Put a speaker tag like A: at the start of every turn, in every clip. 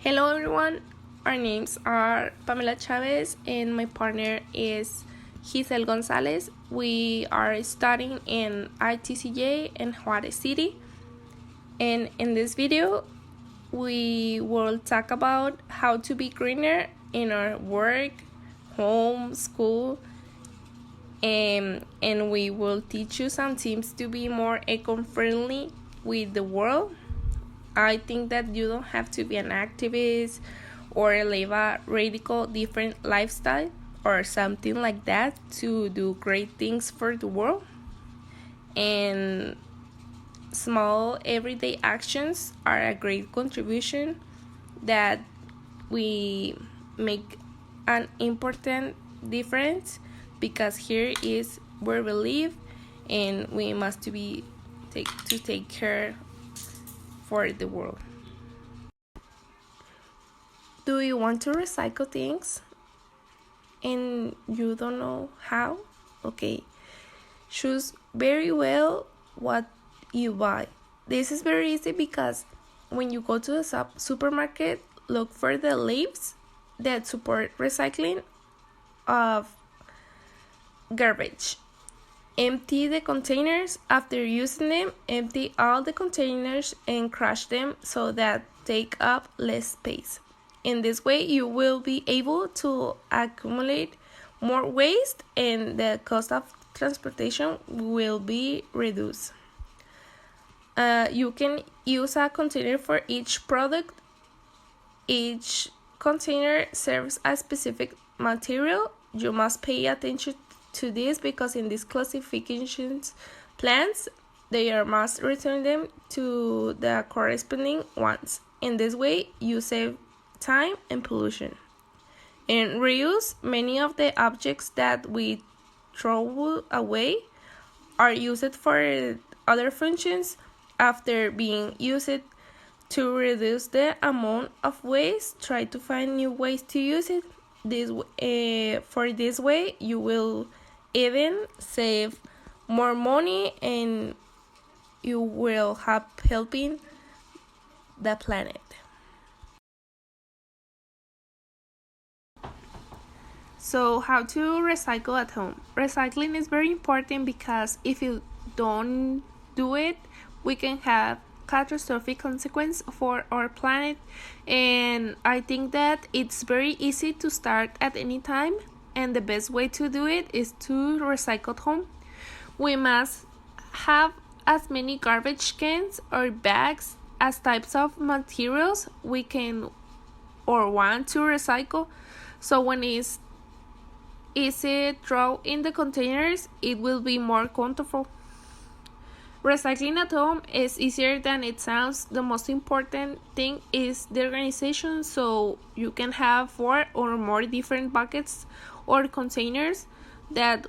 A: Hello everyone, our names are Pamela Chavez and my partner is Giselle Gonzalez. We are studying in ITCJ in Juarez City, and in this video we will talk about how to be greener in our work, home, school, and we will teach you some tips to be more eco-friendly with the world. I think that you don't have to be an activist or live a radical different lifestyle or something like that to do great things for the world. And small everyday actions are a great contribution that we make an important difference, because here is where we live and we must take care for the world. Do you want to recycle things and you don't know how? Okay, choose very well what you buy. This is very easy because when you go to the supermarket, look for the labels that support recycling of garbage. Empty the containers after using them. Empty all the containers and crush them so that take up less space. In this way, you will be able to accumulate more waste and the cost of transportation will be reduced. You can use a container for each product. Each container serves a specific material. You must pay attention to this because in these classifications plans they must return them to the corresponding ones. In this way you save time and pollution. And reuse. Many of the objects that we throw away are used for other functions after being used. To reduce the amount of waste, try to find new ways to use it. For this way you will even save more money and you will help helping the planet. So how to recycle at home? Recycling is very important because if you don't do it, we can have catastrophic consequence for our planet. And I think that it's very easy to start at any time, and the best way to do it is to recycle at home. We must have as many garbage cans or bags as types of materials we can or want to recycle, so when it's easy throw in the containers, it will be more comfortable. Recycling at home is easier than it sounds. The most important thing is the organization, so you can have 4 or more different buckets or containers that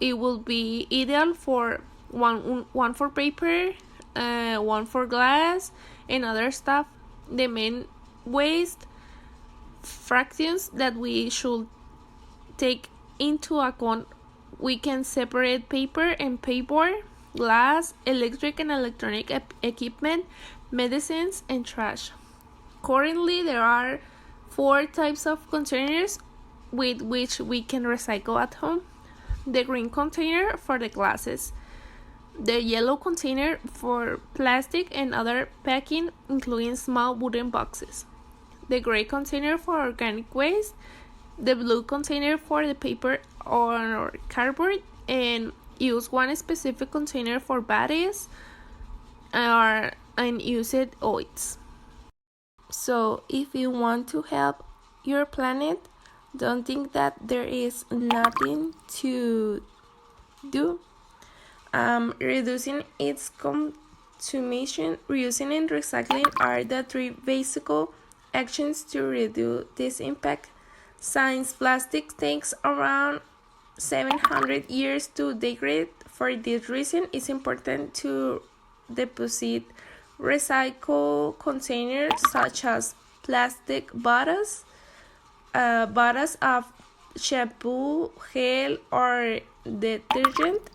A: it will be ideal for one for paper, one for glass and other stuff. The main waste fractions that we should take into account: we can separate paper and paperboard, glass, electric and electronic equipment, medicines, and trash. Currently, there are 4 types of containers with which we can recycle at home. The green container for the glasses, the yellow container for plastic and other packing, including small wooden boxes, the gray container for organic waste, the blue container for the paper or cardboard, and use one specific container for batteries or unused oils. So if you want to help your planet, don't think that there is nothing to do. Reducing its consumption, reusing and recycling are the 3 basic actions to reduce this impact. Since plastic takes around 700 years to degrade, for this reason it's important to deposit recycled containers such as plastic bottles, bottles of shampoo, gel or detergent,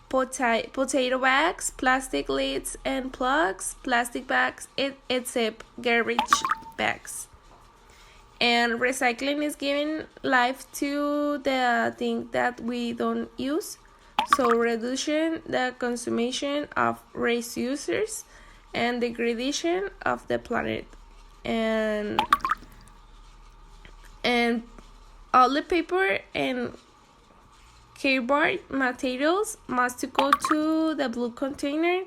A: potato bags, plastic lids and plugs, plastic bags, etc. Garbage bags. And recycling is giving life to the things that we don't use, so reducing the consumption of resources and degradation of the planet. And and all the paper and cardboard materials must go to the blue container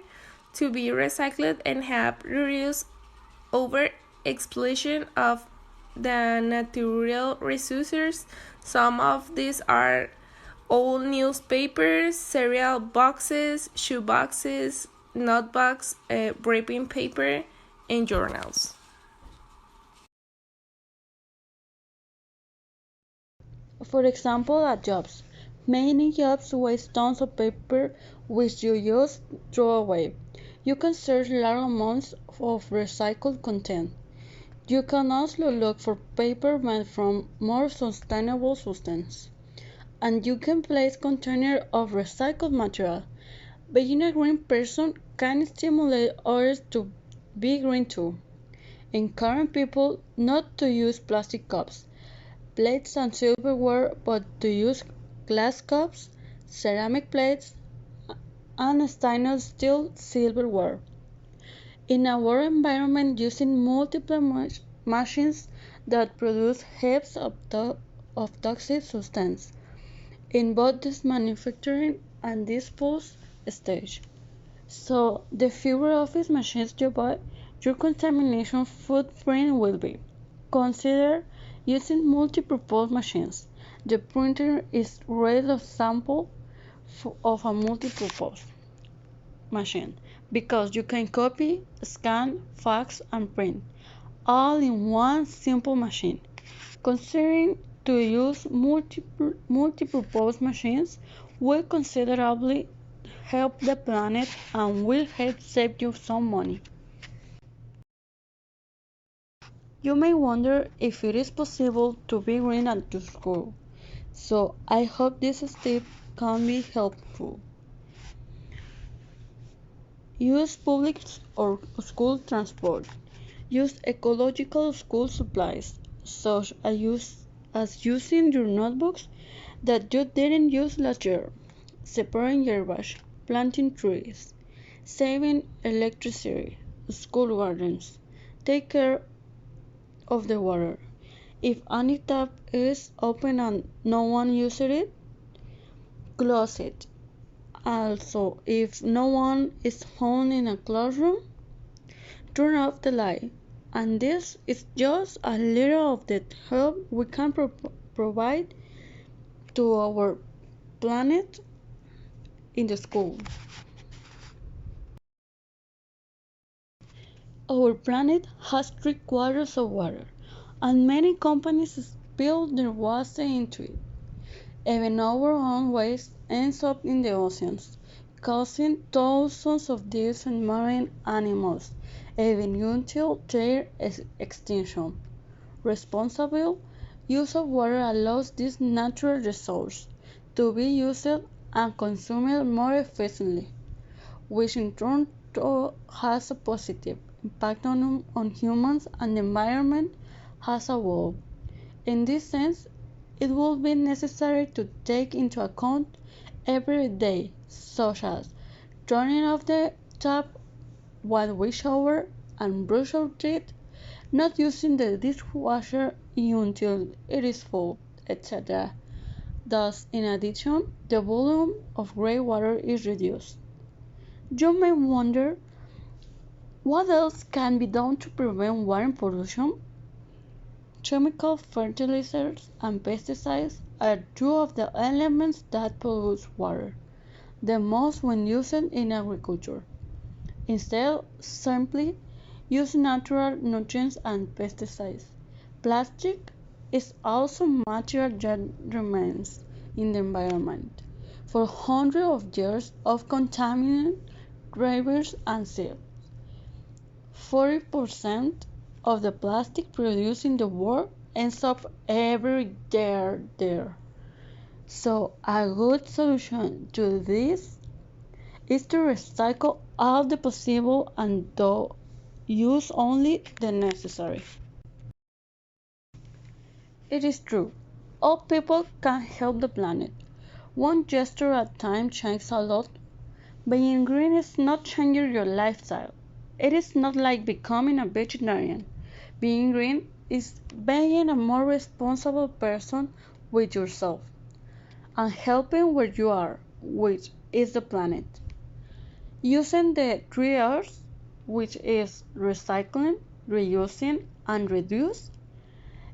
A: to be recycled and have reduced over exploitation of the natural resources. Some of these are old newspapers, cereal boxes, shoe boxes, notebooks, wrapping paper, and journals.
B: For example, at jobs. Many jobs waste tons of paper which you just throw away. You can search large amounts of recycled content. You can also look for paper made from more sustainable substance. And you can place container of recycled material. Being a green person can stimulate others to be green too. Encourage people not to use plastic cups, plates and silverware but to use glass cups, ceramic plates, and stainless steel silverware. In our environment, using multiple machines that produce heaps of toxic substance in both the manufacturing and dispose stage. So, the fewer office machines you buy, your contamination footprint will be. Consider using multi-purpose machines. The printer is a real example of a multi-purpose machine because you can copy, scan, fax, and print all in one simple machine. Considering to use multi-purpose machines will considerably help the planet and will help save you some money. You may wonder if it is possible to be green at your school, so I hope this step can be helpful. Use public or school transport. Use ecological school supplies, such as using your notebooks that you didn't use last year, separating garbage, planting trees, saving electricity, school gardens. Take care of the water. If any tap is open and no one uses it, close it. Also, if no one is home in a classroom, turn off the light. And this is just a little of the help we can provide to our planet in the school. Our planet has 3 quarters of water, and many companies spill their waste into it. Even our own waste ends up in the oceans, causing thousands of deaths and marine animals, even until their extinction. Responsible use of water allows this natural resource to be used and consumed more efficiently, which in turn has a positive impact on humans and the environment as a whole. In this sense, it will be necessary to take into account every day, such as turning off the tap while we shower and brush our teeth, not using the dishwasher until it is full, etc. Thus, in addition, the volume of grey water is reduced. You may wonder what else can be done to prevent water pollution. Chemical fertilizers and pesticides are two of the elements that pollute water the most when used in agriculture. Instead, simply use natural nutrients and pesticides. Plastic is also material that remains in the environment for hundreds of years of contaminating rivers and seas. 40% of the plastic produced in the world ends up every year there. So a good solution to this is to recycle all the possible and use only the necessary. It is true. All people can help the planet. One gesture at a time changes a lot. Being green is not changing your lifestyle. It is not like becoming a vegetarian. Being green is being a more responsible person with yourself and helping where you are, which is the planet. Using the 3 R's, which is recycling, reusing, and reduce,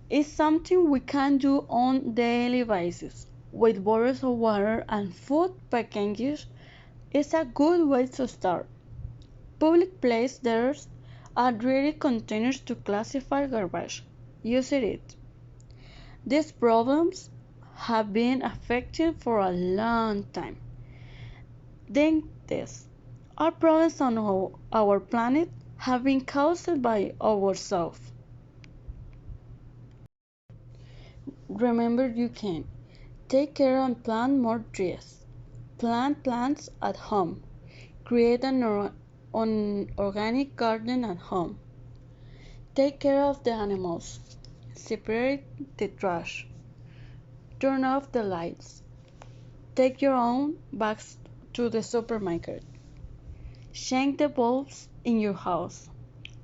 B: is something we can do on daily basis. With bottles of water and food packages is a good way to start. Public places are ready containers to classify garbage. Use it. These problems have been affecting for a long time. Then this. Our problems on our planet have been caused by ourselves. Remember you can. Take care and plant more trees. Plant plants at home. Create an organic garden at home. Take care of the animals. Separate the trash. Turn off the lights. Take your own bags to the supermarket. Change the bulbs in your house.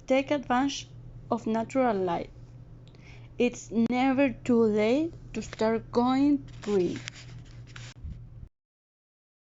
B: Take advantage of natural light. It's never too late to start going green.